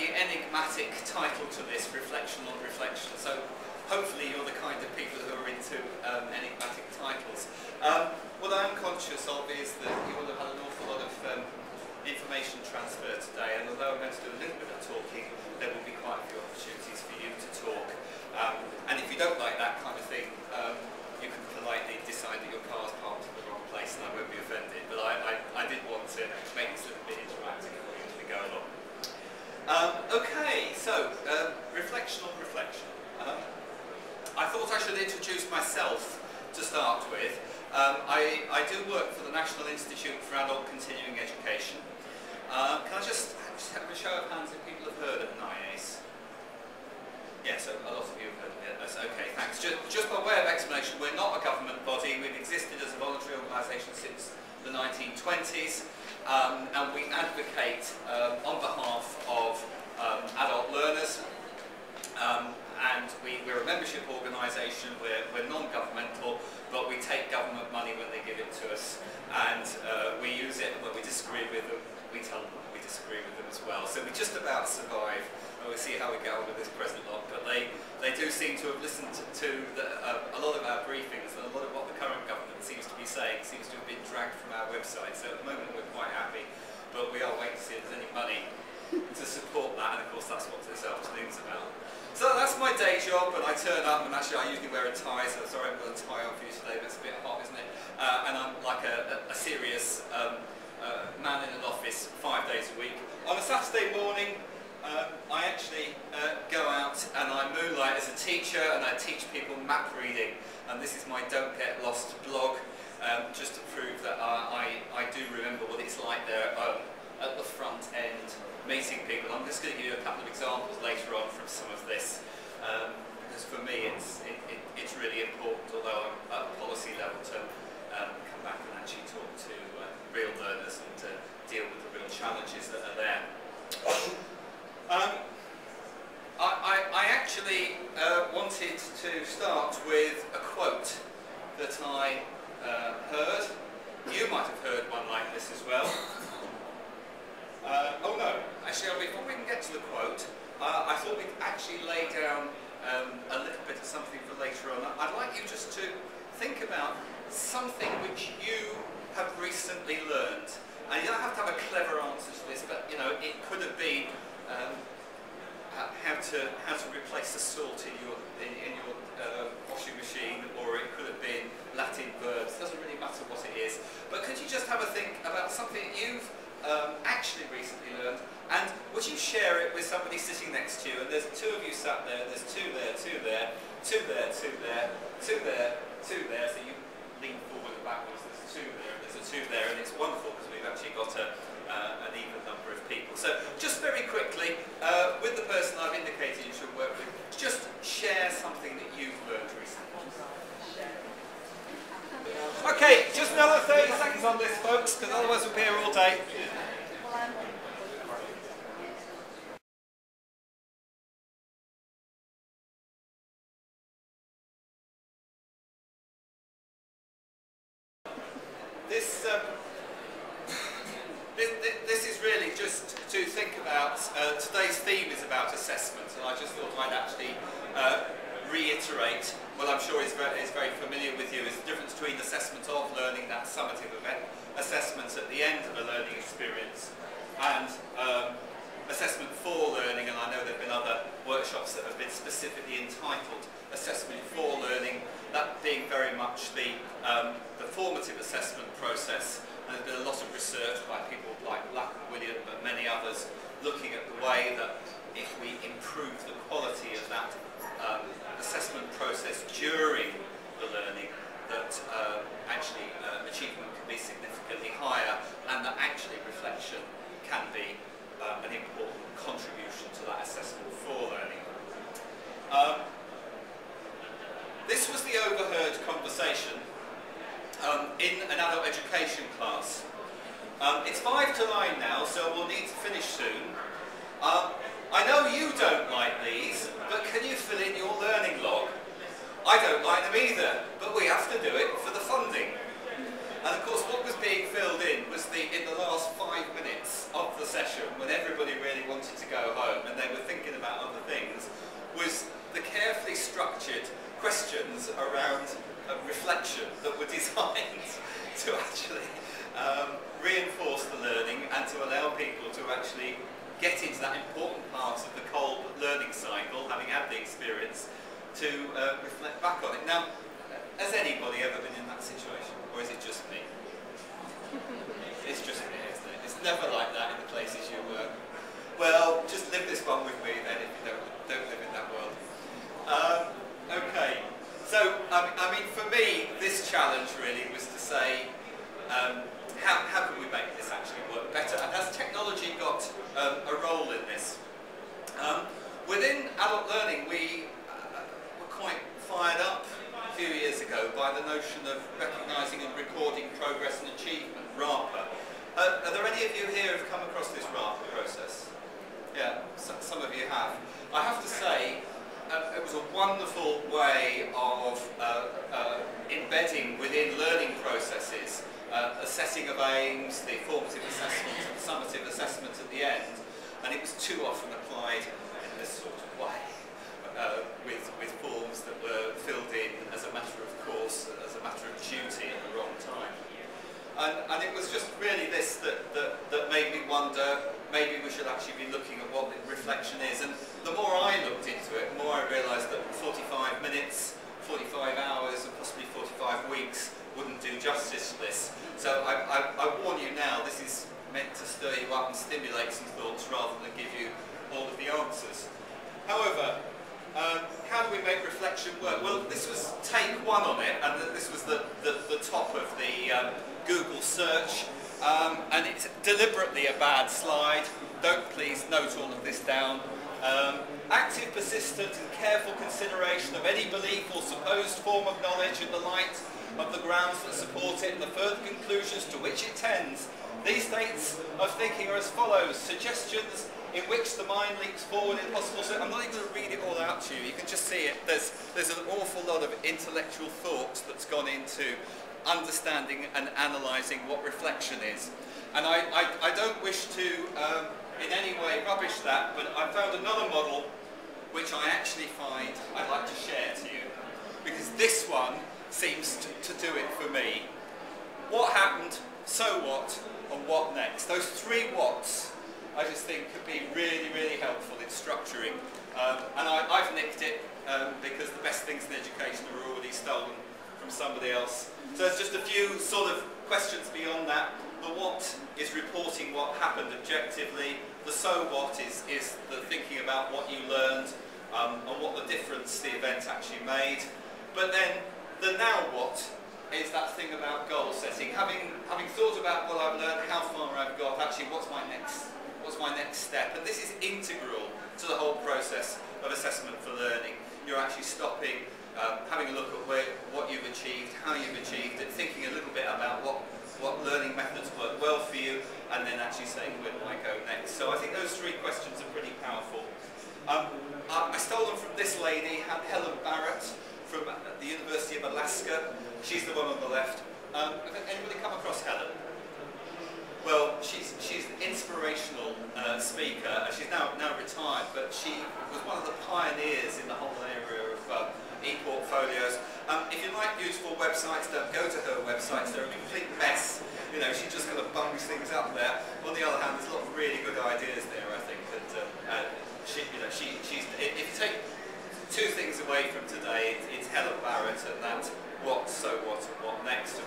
slightly enigmatic title to this, Reflection on Reflection. So hopefully you're the kind of people who are into enigmatic titles. What I'm conscious of is that you will have had an awful lot of information transfer today, and although I'm going to do a little bit of talking, there will be quite a few opportunities for you to talk. And if you don't like that kind of thing, you can politely decide that your car's parked in the wrong place and I won't be offended. But I did want to make this a little bit interactive for you as we go along. Okay, so reflection on reflection. I thought I should introduce myself to start with. I do work for the National Institute for Adult Continuing Education. Can I just have a show of hands if people have heard of NIACE? Yes, a lot of you have heard of it. Okay, thanks. Just by way of explanation, we're not a government body. We've existed as a voluntary organisation since the 1920s, and we advocate on behalf of adult learners. And we're a membership organisation, we're non-governmental, but we take government money when they give it to us, and we use it when we disagree with them. We tell them we disagree with them as well. So we just about survive. We'll see how we get on with this present lot, but they do seem to have listened to a lot of our briefings, and a lot of what the current government seems to be saying seems to have been dragged from our website. So at the moment we're quite happy, but we are waiting to see if there's any money to support that, and of course that's what this afternoon's about. So that's my day job, and I turn up, and actually I usually wear a tie, so sorry I've got a tie on for you today, but it's a bit hot, isn't it? And I'm like a serious man in an office 5 days a week. On a Saturday morning, I actually go out and I moonlight as a teacher, and I teach people map reading, and this is my Don't Get Lost blog, just to prove that I do remember what it's like there at the front end, meeting people. I'm just going to give you a couple of examples later on from some of this, because for me it's really important, although I'm at a policy level, to come back and actually talk to real learners and to deal with the real challenges that are there. I actually wanted to start with a quote that I heard. You might have heard one like this as well. Oh no, actually before we can get to the quote, I thought we'd actually lay down a little bit of something for later on. I'd like you just to think about something which you have recently learned. And you don't have to have a clever answer to this, but you know, it could have been how to replace the salt in your washing machine, or it could have been Latin verbs. It doesn't really matter what it is. But could you just have a think about something that you've actually recently learned, and would you share it with somebody sitting next to you? And there's two of you sat there, there's two there, two there, two there, two there, two there, two there, so you lean forward and backwards, there's two there, there's a two there, and it's wonderful because we've actually got an even number of people. So just very quickly, with the person I've indicated you should work with, just share something that you've learned recently. Okay, just another 30 seconds on this, folks, because otherwise we'll be here all day. This is really just to think about, today's theme is about assessment, and I just thought I'd actually reiterate what I'm sure is very familiar with you, is the difference between assessment of learning, that summative event, assessment at the end of a learning experience, and assessment for learning. And I know there have been other workshops that have been specifically entitled assessment for learning, that being very much the formative assessment process. And there's been a lot of research by people like Black and William, but many others, looking at the way that if we improve the quality of that assessment process during the learning, that actually achievement can be significantly higher, and that actually reflection can be an important contribution to that assessment for learning. This was the overheard conversation in an adult education class. It's 5 to 9 now, so we'll need to finish soon. I know you don't like these, but can you fill in your learning log? I don't like them either, but we have to do it for the funding. And of course what was being filled in was in the last 5 minutes of the session, when everybody really wanted to go home, and actually get into that important part of the Kolb learning cycle, having had the experience, to reflect back on it. Now, has anybody ever been in that situation, or is it just me? It's just me, isn't it? It's never like that in the places you work. Well, just live this one with me then, if you don't live in that world. Okay, so I mean, for me, this challenge really was to say, how can we make this actually work better? And has technology got a role in this? Within adult learning, we were quite fired up a few years ago by the notion of recognising and recording progress and achievement, RAPA. Are there any of you here who've come across this RAPA process? Yeah, some of you have. I have to say, it was a wonderful way of embedding within learning processes a setting of aims, the formative assessment and summative assessment at the end, and it was too often applied in this sort of way, with forms that were filled in as a matter of course, as a matter of duty at the wrong time. And it was just really this that made me wonder, maybe we should actually be looking at what reflection is. And the more I looked into it, the more I realised that 45 minutes, 45 hours, and possibly 45 weeks wouldn't do justice to this. So I warn you now, this is meant to stir you up and stimulate some thoughts rather than give you all of the answers. However, how do we make reflection work? Well, this was take one on it, and this was the top of the Google search, and it's deliberately a bad slide. Don't please note all of this down. Active, persistent and careful consideration of any belief or supposed form of knowledge in the light of the grounds that support it and the further conclusions to which it tends. These states of thinking are as follows: suggestions in which the mind leaps forward in possible... I'm not even going to read it all out to you. You can just see it. There's an awful lot of intellectual thought that's gone into understanding and analysing what reflection is. And I don't wish to in any way rubbish that, but I found another model which I actually find I'd like to share to you, because this one seems to do it for me. What happened, so what, and what next? Those three whats I just think could be really, really helpful in structuring. And I've nicked it because the best things in education are already stolen from somebody else. So there's just a few sort of questions beyond that. The what is reporting what happened objectively. The so what is the thinking about what you learned and what the difference the event actually made. But then the now what is that thing about goal setting. Having thought about what I've learned, how far I've got, actually what's my next step? And this is integral to the whole process of assessment for learning. You're actually stopping, having a look at what you've achieved, how you've achieved it, thinking a little bit about what learning methods work well for you, and then actually saying where do I go next. So I think those three questions are pretty powerful. I stole them from this lady, Helen Barrett, from the University of Alaska. She's the one on the left. Anybody come across Helen? Well, she's an inspirational speaker. She's now retired, but she was one of the pioneers in the whole area of e-portfolios. If you like beautiful websites, don't go to her websites. They're a complete mess. You know, she just kind of bungs things up there. On the other hand, there's a lot of really good ideas there, I think. That if you take two things away from today, it's Helen Barrett and that what, so what, and what next.